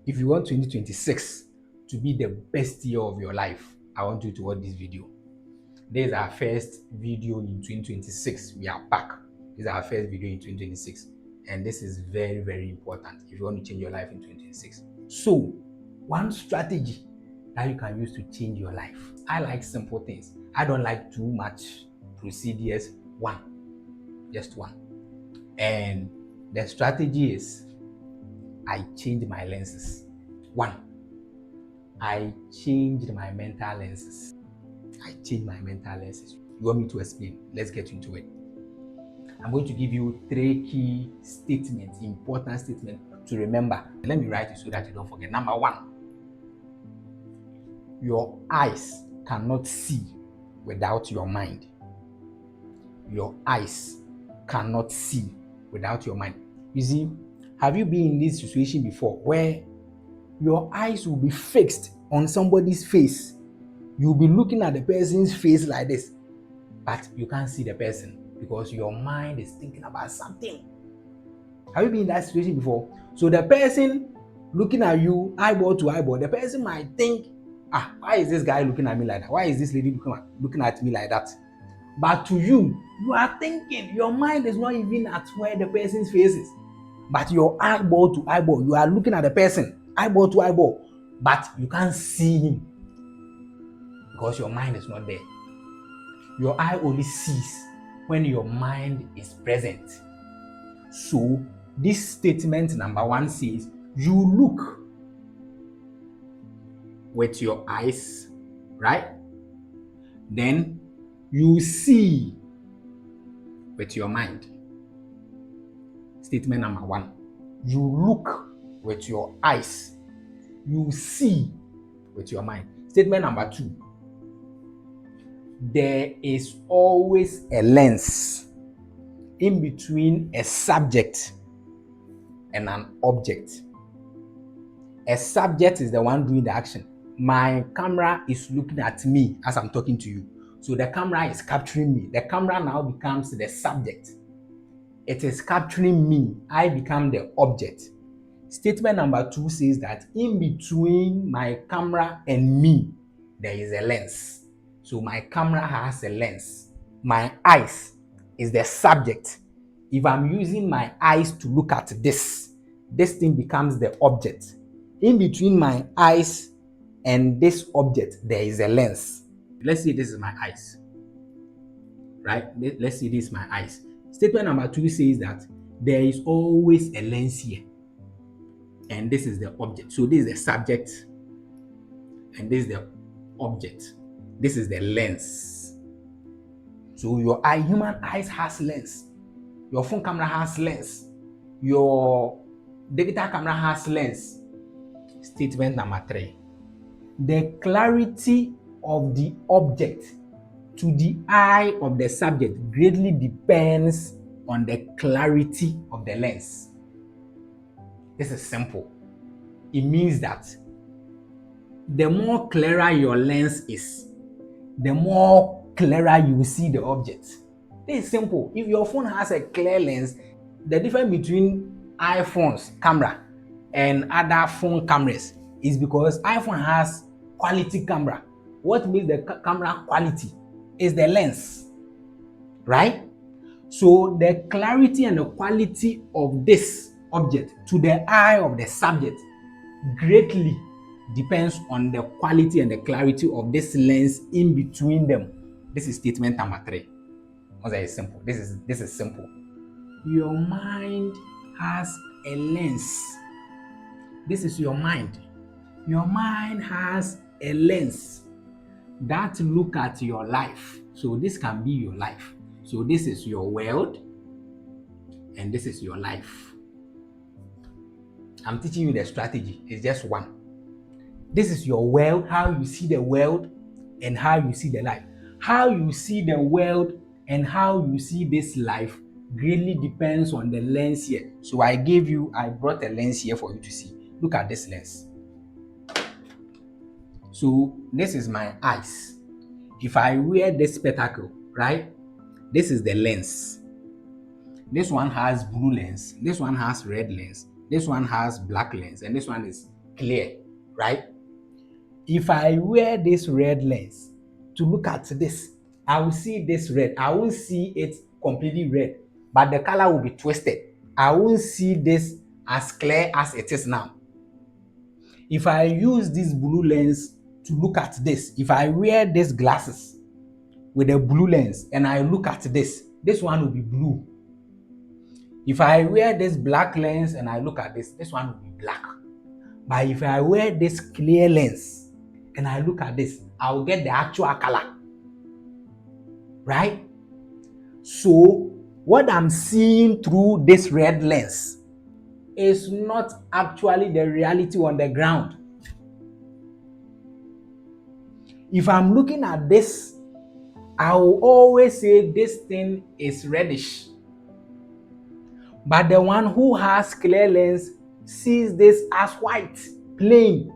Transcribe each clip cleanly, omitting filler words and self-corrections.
If you want 2026 to be the best year of your life, I want you to watch this video. This is our first video in 2026. We are back. This is our first video in 2026. And this is very, very important if you want to change your life in 2026. So, one strategy that you can use to change your life. I like simple things. I don't like too much procedures. Just one. And the strategy is I change my lenses. One, I changed my mental lenses. I changed my mental lenses. You want me to explain? Let's get into it. I'm going to give you 3 key statements, important statements to remember. Let me write it so that you don't forget. Number 1, your eyes cannot see without your mind. Your eyes cannot see without your mind. You see, have you been in this situation before where your eyes will be fixed on somebody's face? You'll be looking at the person's face like this, but you can't see the person because your mind is thinking about something. Have you been in that situation before? So the person looking at you eyeball to eyeball, the person might think, why is this guy looking at me like that? Why is this lady looking at me like that? But to you, you are thinking, your mind is not even at where the person's face is. But your eyeball to eyeball, you are looking at the person, eyeball to eyeball, but you can't see him because your mind is not there. Your eye only sees when your mind is present. So, this statement number 1 says, you look with your eyes, right? Then you see with your mind. Statement number 1, you look with your eyes, you see with your mind. Statement number 2, there is always a lens in between a subject and an object. A subject is the one doing the action. My camera is looking at me as I'm talking to you. So the camera is capturing me. The camera now becomes the subject. It is capturing me. I become the object. Statement number 2 says that in between my camera and me, there is a lens. So my camera has a lens. My eyes is the subject. If I'm using my eyes to look at this thing becomes the object. In between my eyes and this object, there is a lens. Let's say this is my eyes, right? Let's say this is my eyes. Statement number 2 says that there is always a lens here. And this is the object. So this is the subject and this is the object. This is the lens. So your human eyes has lens. Your phone camera has lens. Your digital camera has lens. Statement number 3. The clarity of the object to the eye of the subject greatly depends on the clarity of the lens. This is simple. It means that the more clearer your lens is, the more clearer you will see the object. This is simple. If your phone has a clear lens, the difference between iPhone's camera and other phone cameras is because iPhone has quality camera. What makes the camera quality is the lens, right? So the clarity and the quality of this object to the eye of the subject greatly depends on the quality and the clarity of this lens in between them. This is statement number 3. That is simple. This is simple. Your mind has a lens. This is your mind. Your mind has a lens that look at your life. So this can be your life. So this is your world and this is your life. I'm teaching you the strategy. It's just one. This is your world, how you see the world and how you see the life. How you see the world and how you see this life greatly depends on the lens here. So I brought a lens here for you to see. Look at this lens. So this is my eyes. If I wear this spectacle, right? This is the lens. This one has blue lens. This one has red lens. This one has black lens. And this one is clear, right? If I wear this red lens to look at this, I will see this red. I won't see it completely red, but the color will be twisted. I won't see this as clear as it is now. If I use this blue lens to look at this, if I wear these glasses with a blue lens and I look at this one will be blue. If I wear this black lens and I look at this one will be black. But if I wear this clear lens and I look at this, I'll get the actual color. Right? So what I'm seeing through this red lens is not actually the reality on the ground. If I'm looking at this, I will always say this thing is reddish. But the one who has clear lens sees this as white, plain.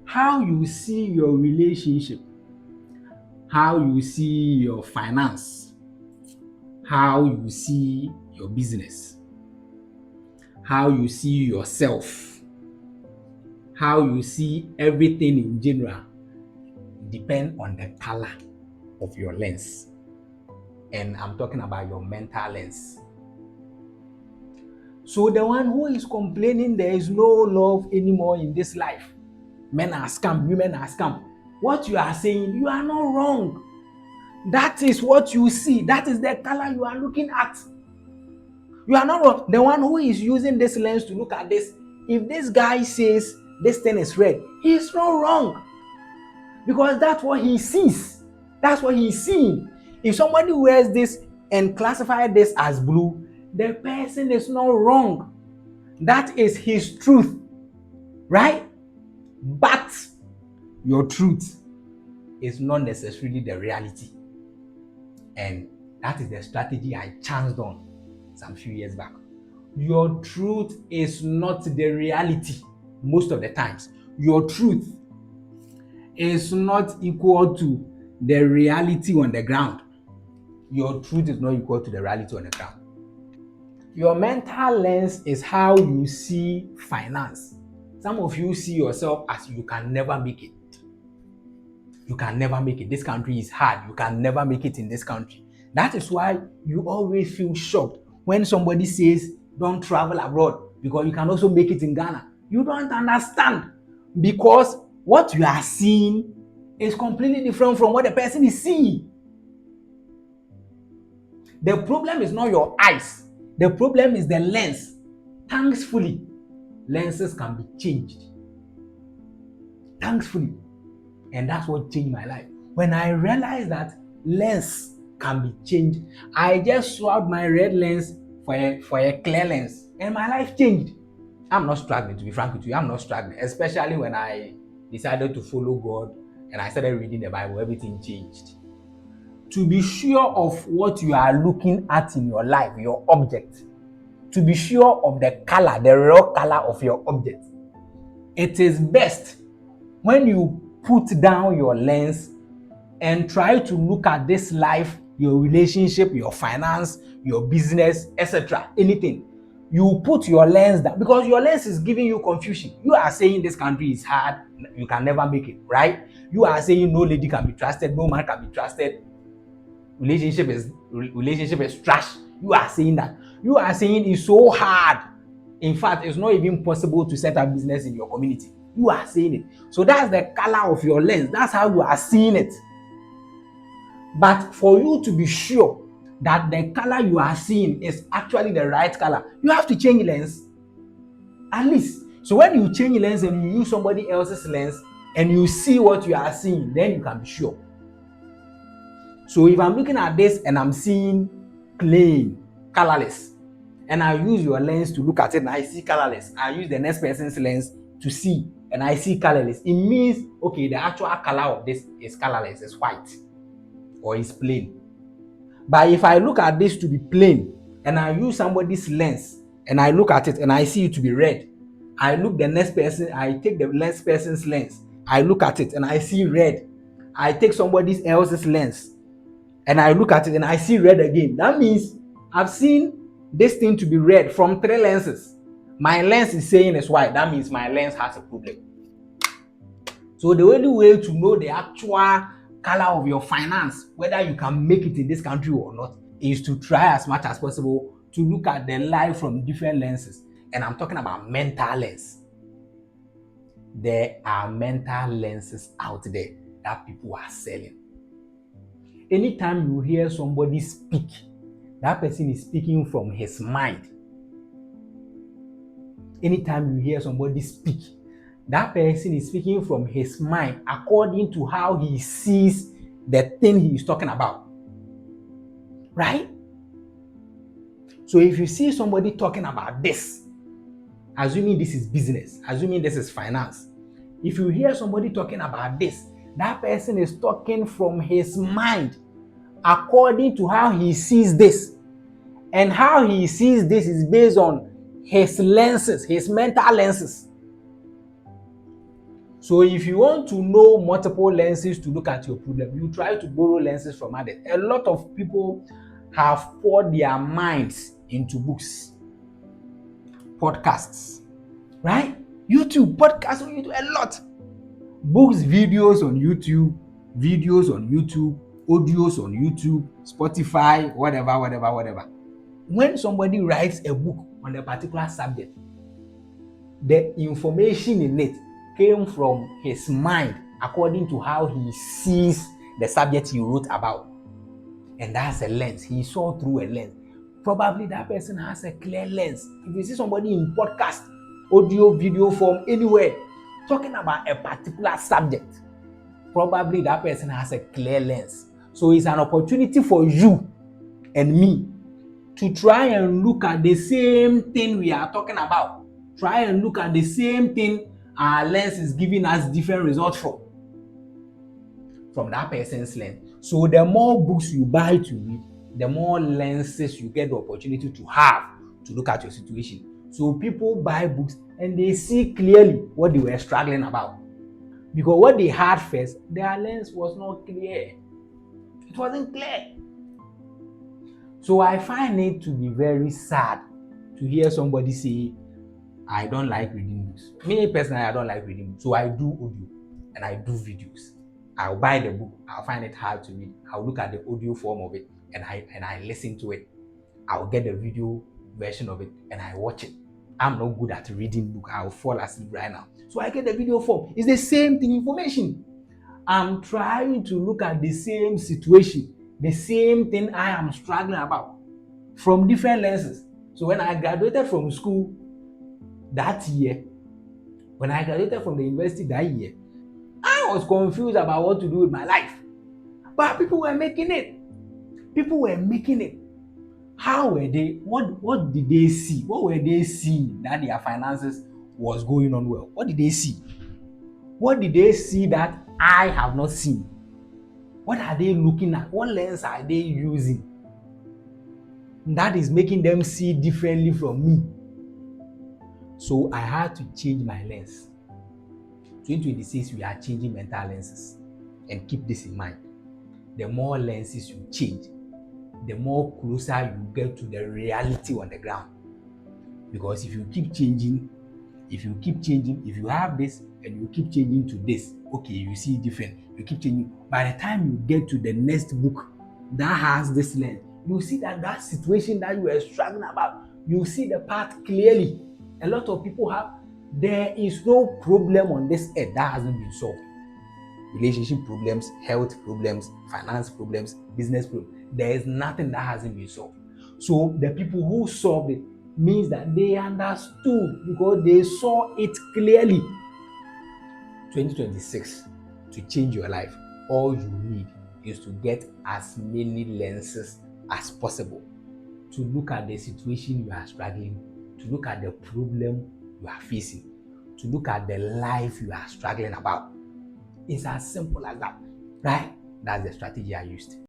How you see your relationship, how you see your finance, how you see your business, how you see yourself, how you see everything in general depend on the color of your lens. And I'm talking about your mental lens. So the one who is complaining there is no love anymore in this life, men are scam, women are scam, what you are saying, you are not wrong. That is what you see. That is the color you are looking at. You are not wrong. The one who is using this lens to look at this, if this guy says this thing is red, he is not wrong. Because that's what he sees. That's what he's seeing. If somebody wears this and classifies this as blue, the person is not wrong. That is his truth. Right? But your truth is not necessarily the reality. And that is the strategy I chanced on some few years back. Your truth is not the reality most of the times. Your truth is not equal to the reality on the ground. Your truth is not equal to the reality on the ground. Your mental lens is how you see finance. Some of you see yourself as you can never make it. You can never make it. This country is hard. You can never make it in this country. That is why you always feel shocked when somebody says, don't travel abroad because you can also make it in Ghana. You don't understand, because what you are seeing is completely different from what the person is seeing. The problem is not your eyes. The problem is the lens. Thankfully, lenses can be changed. Thankfully. And that's what changed my life. When I realized that lens can be changed, I just swapped my red lens for a clear lens, and my life changed. I'm not struggling, to be frank with you. I'm not struggling, especially when I decided to follow God and I started reading the Bible. Everything changed. To be sure of what you are looking at in your life, your object, to be sure of the color, the real color of your object, it is best when you put down your lens and try to look at this life, your relationship, your finance, your business, etc. Anything. You put your lens down because your lens is giving you confusion. You are saying this country is hard, you can never make it, right? You are saying no lady can be trusted, no man can be trusted. Relationship is trash. You are saying that. You are saying it's so hard. In fact, it's not even possible to set up business in your community. You are seeing it. So that's the color of your lens. That's how you are seeing it. But for you to be sure that the color you are seeing is actually the right color, you have to change lens. At least. So when you change lens and you use somebody else's lens and you see what you are seeing, then you can be sure. So if I'm looking at this and I'm seeing plain, colorless, and I use your lens to look at it and I see colorless, I use the next person's lens to see and I see colorless, it means, okay, the actual color of this is colorless, it's white, or it's plain. But if I look at this to be plain and I use somebody's lens and I look at it and I see it to be red, I take the next person's lens, I look at it and I see red, I take somebody else's lens and I look at it and I see red again. That means I've seen this thing to be red from 3 lenses. My lens is saying it's white. That means my lens has a problem. So the only way to know the actual color of your finance, whether you can make it in this country or not, is to try as much as possible to look at the life from different lenses. And I'm talking about mental lens. There are mental lenses out there that people are selling. Anytime you hear somebody speak, that person is speaking from his mind. Anytime you hear somebody speak, that person is speaking from his mind according to how he sees the thing he is talking about. Right? So if you see somebody talking about this, assuming this is business, assuming this is finance, if you hear somebody talking about this, that person is talking from his mind according to how he sees this. And how he sees this is based on his lenses, his mental lenses. So if you want to know multiple lenses to look at your problem, you try to borrow lenses from others. A lot of people have poured their minds into books, podcasts, right? YouTube, podcasts on YouTube, a lot. Books, videos on YouTube, audios on YouTube, Spotify, whatever. When somebody writes a book on a particular subject, the information in it came from his mind according to how he sees the subject he wrote about. And that's a lens. He saw through a lens. Probably that person has a clear lens. If you see somebody in podcast, audio, video form, anywhere, talking about a particular subject, probably that person has a clear lens. So it's an opportunity for you and me to try and look at the same thing we are talking about. Try and look at the same thing our lens is giving us different results from that person's lens. So the more books you buy to read, the more lenses you get the opportunity to have to look at your situation. So people buy books and they see clearly what they were struggling about. Because what they had first, their lens was not clear. It wasn't clear. So I find it to be very sad to hear somebody say, I don't like reading books. Me personally, I don't like reading books. So I do audio and I do videos. I'll buy the book. I'll find it hard to read. I'll look at the audio form of it and I listen to it. I'll get the video version of it and I watch it. I'm not good at reading book. I'll fall asleep right now. So I get the video form. It's the same thing, information. I'm trying to look at the same situation, the same thing I am struggling about from different lenses. So when I graduated from school that year, when I graduated from the university that year, I was confused about what to do with my life. But people were making it. People were making it. How were they? What did they see? What were they seeing that their finances was going on well? What did they see? What did they see that I have not seen? What are they looking at? What lens are they using? That is making them see differently from me. So I had to change my lens. 2026, we are changing mental lenses. And keep this in mind. The more lenses you change, the more closer you get to the reality on the ground. Because if you keep changing, if you have this and you keep changing to this, okay, you see different, you keep changing. By the time you get to the next book that has this lens, you see that situation that you were struggling about, you see the path clearly. A lot of people there is no problem on this earth that hasn't been solved. Relationship problems, health problems, finance problems, business problems. There is nothing that hasn't been solved. So the people who solved it means that they understood because they saw it clearly. 2026, to change your life, all you need is to get as many lenses as possible to look at the situation you are struggling, to look at the problem you are facing, to look at the life you are struggling about. It's as simple as that, right? That's the strategy I used.